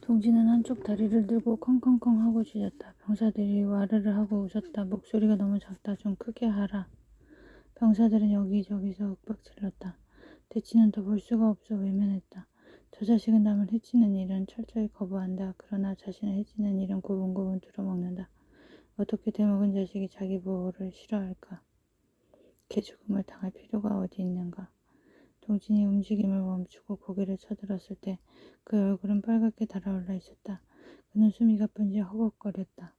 동지는 한쪽 다리를 들고 컹컹컹 하고 짖었다. 병사들이 와르르 하고 웃었다. 목소리가 너무 작다. 좀 크게 하라. 병사들은 여기저기서 윽박질렀다. 대치는 더 볼 수가 없어 외면했다. 저 자식은 남을 해치는 일은 철저히 거부한다. 그러나 자신을 해치는 일은 고분고분 들어먹는다. 어떻게 대먹은 자식이 자기 보호를 싫어할까? 개죽음을 당할 필요가 어디 있는가? 동진이 움직임을 멈추고 고개를 쳐들었을 때 그 얼굴은 빨갛게 달아올라 있었다. 그는 숨이 가쁜지 허걱거렸다.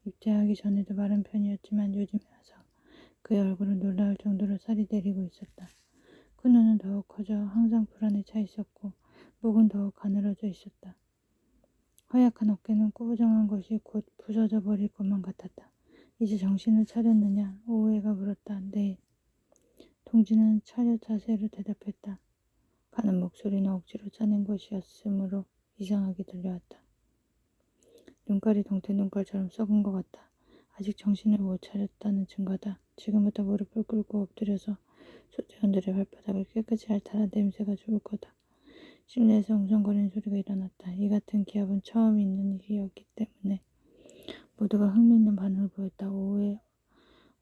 입대하기 전에도 마른 편이었지만 요즘에 와서 그의 얼굴은 놀라울 정도로 살이 내리고 있었다. 그 눈은 더욱 커져 항상 불안에 차 있었고 목은 더욱 가늘어져 있었다. 허약한 어깨는 꾸부정한 것이 곧 부서져 버릴 것만 같았다. 이제 정신을 차렸느냐? 오후에가 물었다. 네. 동지는 차렷 자세로 대답했다. 가는 목소리는 억지로 짜낸 것이었으므로 이상하게 들려왔다. 눈깔이 동태 눈깔처럼 썩은 것 같다. 아직 정신을 못 차렸다는 증거다. 지금부터 무릎을 꿇고 엎드려서 소대원들의 발바닥을 깨끗이 핥아라. 냄새가 좋을 거다. 실내에서 웅성거리는 소리가 일어났다. 이 같은 기합은 처음 있는 일이었기 때문에 모두가 흥미있는 반응을 보였다. 오후에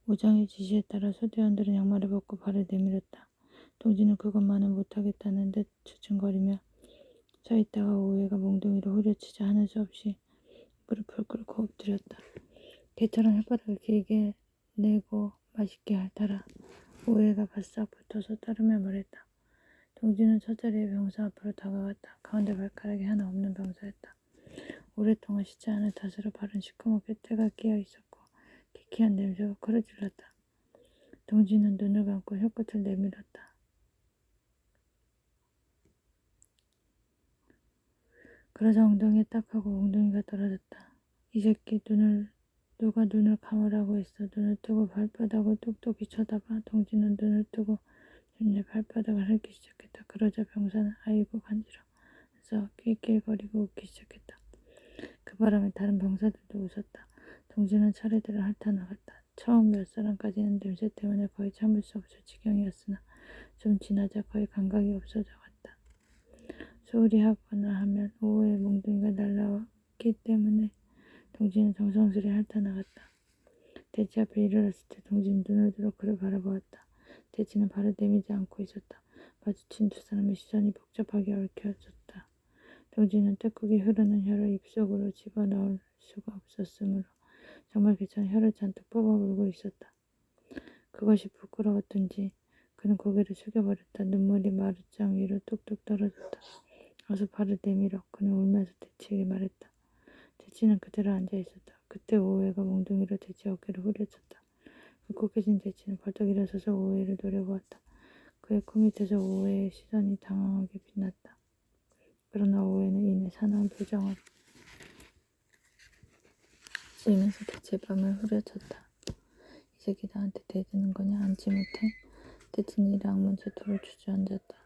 오장의 지시에 따라 소대원들은 양말을 벗고 발을 내밀었다. 동지는 그것만은 못하겠다는 듯 주춤거리며 서 있다가 오해가 몽둥이로 후려치자 하는 수 없이 무릎을 꿇고 엎드렸다. 개처럼 혓바닥을 길게 내고 맛있게 핥아라. 오해가 바싹 붙어서 따르며 말했다. 동지는 첫자리의 병사 앞으로 다가갔다. 가운데 발가락이 하나 없는 병사였다. 오랫동안 씻지 않은 탓으로 발은 시커멓게 때가 끼어 있었고 기키한 냄새가 코를 찔렀다. 동지는 눈을 감고 혀끝을 내밀었다. 그러자 엉덩이에 딱 하고 엉덩이가 떨어졌다. 이 새끼 누가 눈을 감으라고 했어. 눈을 뜨고 발바닥을 똑똑히 쳐다봐. 동지는 눈을 뜨고 준의 발바닥을 핥기 시작했다. 그러자 병사는 아이고 간지러워서 낄낄거리고 웃기 시작했다. 그 바람에 다른 병사들도 웃었다. 동지는 차례대로 핥아나갔다. 처음 몇 사람까지는 냄새 때문에 거의 참을 수 없을 지경이었으나 좀 지나자 거의 감각이 없어져 갔다. 소홀히 하거나 하면 오후에 몽둥이가 날라왔기 때문에 동지는 정성스레 핥아나갔다. 대치 앞에 이르렀을 때 동지는 눈을 들어 그를 바라보았다. 대치는 발을 내밀지 않고 있었다. 마주친 두 사람의 시선이 복잡하게 얽혀졌다. 동지는 떼국이 흐르는 혀를 입속으로 집어넣을 수가 없었으므로 정말 귀찮은 혀를 잔뜩 뽑아 물고 있었다. 그것이 부끄러웠던지 그는 고개를 숙여버렸다. 눈물이 마룻장 위로 뚝뚝 떨어졌다. 어서 발을 내밀어. 그는 울면서 대치에게 말했다. 대치는 그대로 앉아있었다. 그때 오해가 몽둥이로 대치 어깨를 후려쳤다. 굴곡해진 대치는 벌떡 일어서서 오해를 노려보았다. 그의 코밑에서 오해의 시선이 당황하게 빛났다. 그러나 오해는 이내 사나운 표정을 지으면서 대치의 뺨을 후려쳤다. 이 새끼 나한테 대드는 거냐? 앉지 못해? 대치는 이랑 먼저 돌을 주저앉았다.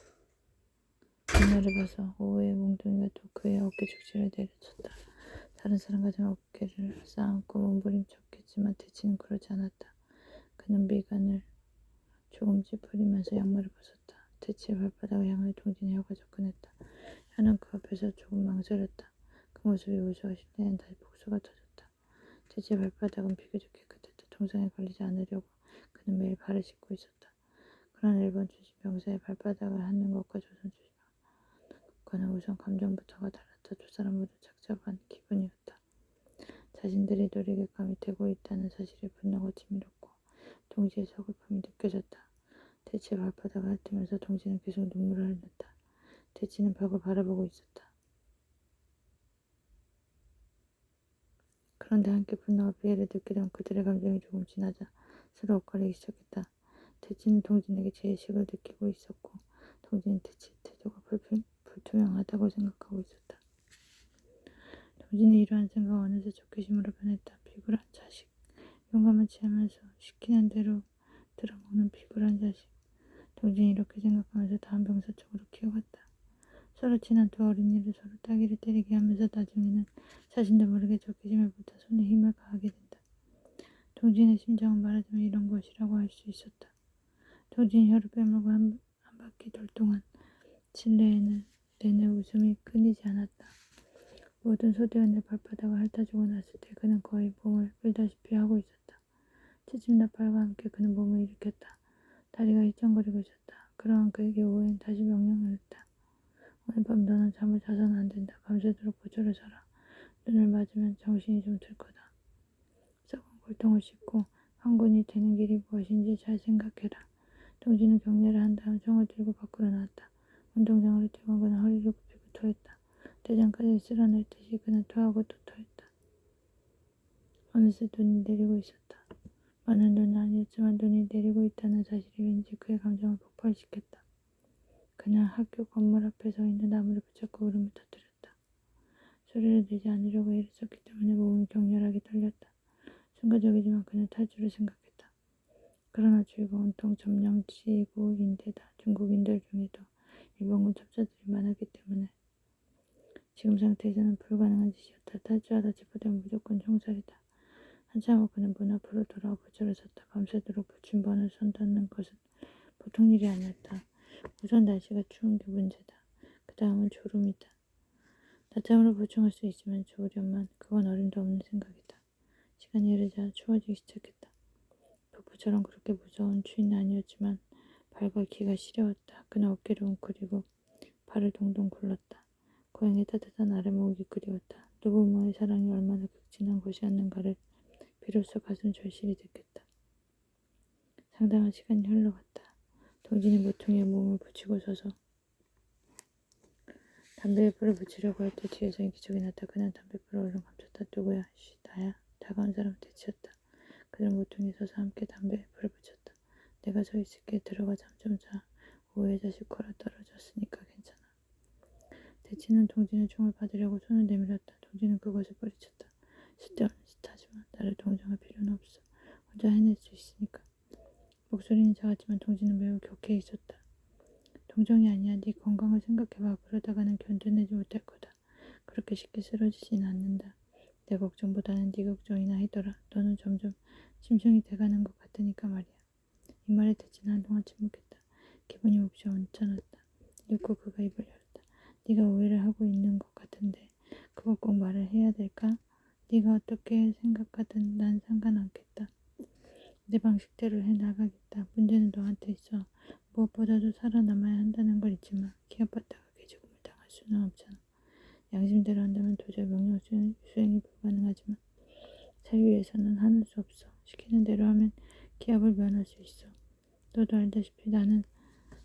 뒷날을 봐서 오해의 몽둥이가 또 그의 어깨 축지를 내려쳤다. 다른 사람 같으면 어깨를 쌓아안고 몸부림쳤겠지만 대치는 그러지 않았다. 그는 미간을 조금 찌푸리면서 양말을 벗었다. 대치의 발바닥을 향하여 동진의 혀가 접근했다. 혀는 그 앞에서 조금 망설였다. 그 모습이 우스워 실내엔 다시 복수가 터졌다. 대치의 발바닥은 비교적 깨끗했다. 동상에 걸리지 않으려고 그는 매일 발을 씻고 있었다. 그러나 일본 출신 병사의 발바닥을 핥는 것과 조선 출신 것과는 우선 감정부터가 달랐다. 두 사람 모두 착잡한 기분이었다. 자신들이 놀이객감이 되고 있다는 사실에 분노가 치밀었고 동지의 서글픔이 느껴졌다. 대치의 발바닥을 핥으면서 동지는 계속 눈물을 흘렸다. 대치는 벽을 바라보고 있었다. 그런데 함께 분노와 피해를 느끼던 그들의 감정이 조금 지나자 서로 엇갈리기 시작했다. 대치는 동진에게 죄의식을 느끼고 있었고 동진은 대치의 태도가 불투명하다고 생각하고 있었다. 동진의 이러한 생각은 어느새 적개심으로 변했다. 비굴한 자식. 용감한 체하면서 시키는 대로 들어먹는 비굴한 자식. 동진이 이렇게 생각하면서 다음 병사 쪽으로 기어갔다. 서로 친한 두 어린이를 서로 따귀를 때리게 하면서 나중에는 자신도 모르게 적개심에 붙어 손에 힘을 가하게 된다. 동진의 심정은 말하자면 이런 것이라고 할 수 있었다. 동진이 혀를 빼물고 한 바퀴 돌 동안 실내에는 내내 웃음이 끊이지 않았다. 모든 소대원의 발바닥을 핥아주고 났을 때 그는 거의 몸을 끌다시피 하고 있었다. 채집나팔과 함께 그는 몸을 일으켰다. 다리가 휘청거리고 있었다. 그러한 그에게 오해는 다시 명령을 했다. 오늘 밤 너는 잠을 자서는 안 된다. 밤새도록 보초를 서라. 눈을 맞으면 정신이 좀 들 거다. 썩은 골통을 씻고 황군이 되는 길이 무엇인지 잘 생각해라. 동지는 경례를 한 다음 총을 들고 밖으로 나왔다. 운동장으로 뛰고 그는 허리를 굽히고 토했다. 대장까지 쓸어낼 듯이 그는 토하고 또 토했다. 어느새 눈이 내리고 있었다. 많은 눈은 아니었지만 눈이 내리고 있다는 사실이 왠지 그의 감정을 폭발시켰다. 그는 학교 건물 앞에 서 있는 나무를 붙잡고 울음을 터뜨렸다. 소리를 내지 않으려고 애를 썼기 때문에 몸이 격렬하게 떨렸다. 순간적이지만 그는 탈주를 생각했다. 그러나 주위가 온통 점령지구인데다 중국인들 중에도 일본군 첩자들이 많았기 때문에 지금 상태에서는 불가능한 짓이었다. 탈주하다 체포되면 무조건 총살이다. 한참 후 그는 문 앞으로 돌아와 보초를 섰다. 밤새도록 붙인 번을 손닿는 것은 보통 일이 아니었다. 우선 날씨가 추운 게 문제다. 그 다음은 졸음이다. 낮잠으로 보충할 수 있으면 좋으련만 그건 어림도 없는 생각이다. 시간이 흐르자 추워지기 시작했다. 북부처럼 그렇게 무서운 추위는 아니었지만 발과 귀가 시려웠다. 그는 어깨를 웅크리고 발을 동동 굴렀다. 고향의 따뜻한 아랫목이 그리웠다. 누구모의 사랑이 얼마나 극진한 것이었는가를 비로소 가슴 절실히 느꼈다. 상당한 시간이 흘러갔다. 동진이 모퉁이에 몸을 붙이고 서서 담배에 불을 붙이려고 할 때 뒤에서 기척이 났다. 그는 담뱃불을 얼른 감췄다. 누구야? 쉬, 나야. 다가온 사람한테 치였다. 그들은 모퉁이에 서서 함께 담배에 불을 붙였다. 내가 서 있을게. 들어가 잠 좀 자. 오해자 식코라 떨어졌으니까 괜찮아. 대치는 동진의 총을 받으려고 손을 내밀었다. 동진은 그것을 뿌리쳤다. 쓸데없는 짓 하지마. 나를 동정할 필요는 없어. 혼자 해낼 수 있으니까. 목소리는 작았지만 동진은 매우 격해 있었다. 동정이 아니야. 네 건강을 생각해봐. 그러다가는 견뎌내지 못할 거다. 그렇게 쉽게 쓰러지진 않는다. 내 걱정보다는 네 걱정이나 해더라. 너는 점점 심중이 돼가는 것 같으니까 말이야. 이 말에 대치는 한동안 침묵했다. 기분이 몹시 언짢았다. 읽고 그가 입을 열었다. 네가 오해를 하고 있는 것 같은데 그걸 꼭 말을 해야 될까? 네가 어떻게 생각하든 난 상관없겠다. 내 방식대로 해나가겠다. 문제는 너한테 있어. 무엇보다도 살아남아야 한다는 걸 잊지 마. 기합받다가 개죽음을 당할 수는 없잖아. 양심대로 한다면 도저히 명령 수행이 불가능하지만 자유 위해서는 하는 수 없어. 시키는 대로 하면 기합을 면할 수 있어. 너도 알다시피 나는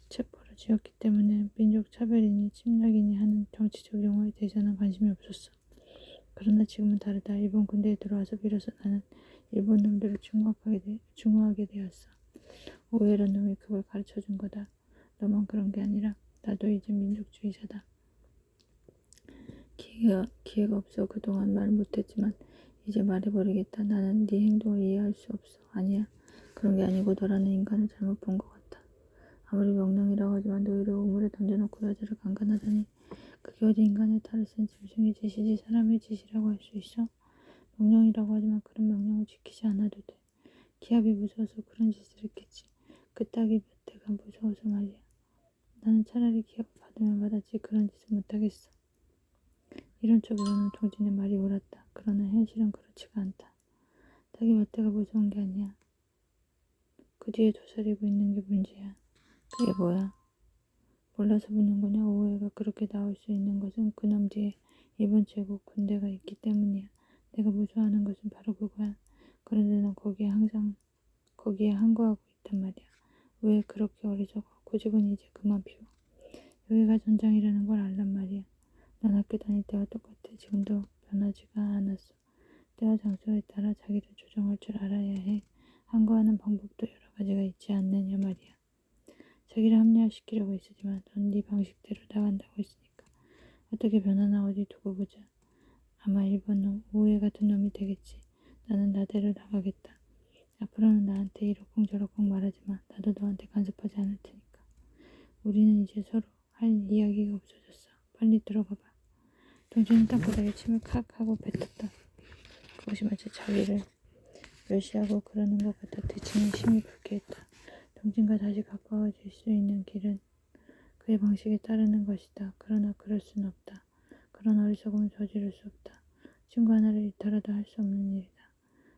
체포를 지었기 때문에 민족 차별이니 침략이니 하는 정치적 용어에 대해서는 관심이 없었어. 그러나 지금은 다르다. 일본 군대에 들어와서 비로소 나는 일본 놈들을 중화하게 되었어. 오해란 놈이 그걸 가르쳐준 거다. 너만 그런 게 아니라 나도 이제 민족주의자다. 기회가 없어 그동안 말 못했지만 이제 말해버리겠다. 나는 네 행동을 이해할 수 없어. 아니야. 그런 게 아니고 너라는 인간을 잘못 본 것 같아. 아무리 명령이라고 하지만 너희를 우물에 던져놓고 여자를 강간하다니 그게 어디 인간의 탈을 쓴 짐승의 짓이지 사람의 짓이라고 할 수 있어? 명령이라고 하지만 그런 명령을 지키지 않아도 돼. 기합이 무서워서 그런 짓을 했겠지. 그따위 몇 대가 무서워서 말이야. 나는 차라리 기합을 받으면 받았지 그런 짓은 못하겠어. 이런 쪽으로는 동진의 말이 옳았다. 그러나 현실은 그렇지가 않다. 닭이 몇 대가 무서운 게 아니야. 그 뒤에 도사리고 있는 게 문제야. 그게 뭐야? 몰라서 묻는 거냐? 오해가 그렇게 나올 수 있는 것은 그놈 뒤에 일본 제국 군대가 있기 때문이야. 내가 무서워하는 것은 바로 그거야. 그런데 넌 거기에 항거하고 있단 말이야. 왜 그렇게 어리석어? 고집은 이제 그만 피워. 여기가 전장이라는 걸 알란 말이야. 넌 학교 다닐 때와 똑같아. 지금도 변하지가 않았어. 때와 장소에 따라 자기를 조정할 줄 알아야 해. 항거하는 방법도 여러 가지가 있지 않느냐 말이야. 자기를 합리화시키려고 애쓰지만 넌 네 방식대로 나간다고 했으니까. 어떻게 변하나 어디 두고 보자. 아마 일본 놈, 오해 같은 놈이 되겠지. 나는 나대로 나가겠다. 앞으로는 나한테 이러쿵저러쿵 말하지 마. 나도 너한테 간섭하지 않을 테니까. 우리는 이제 서로 할 이야기가 없어졌어. 빨리 들어가 봐. 동진은 땅바닥에 침을 칵 하고 뱉었다. 그것이 마치 자기를 멸시하고 그러는 것 같아. 대치는 심히 불쾌했다. 동진과 다시 가까워질 수 있는 길은 그의 방식에 따르는 것이다. 그러나 그럴 수는 없다. 그런 어리석음은 저지를 수 없다. 친구 하나를 잃더라도 할 수 없는 일이다.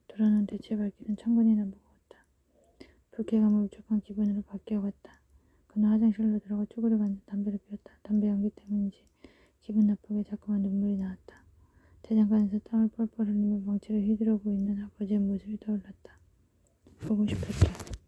돌아오는 대체 발길은 천근이나 무거웠다. 불쾌감을 울적한 기분으로 바뀌어갔다. 그는 화장실로 들어가 쭈그리고 앉아 담배를 피웠다. 담배 연기 때문인지 기분 나쁘게 자꾸만 눈물이 나왔다. 대장간에서 땀을 뻘뻘 흘리며 망치를 휘두르고 있는 아버지의 모습이 떠올랐다. 보고 싶었다.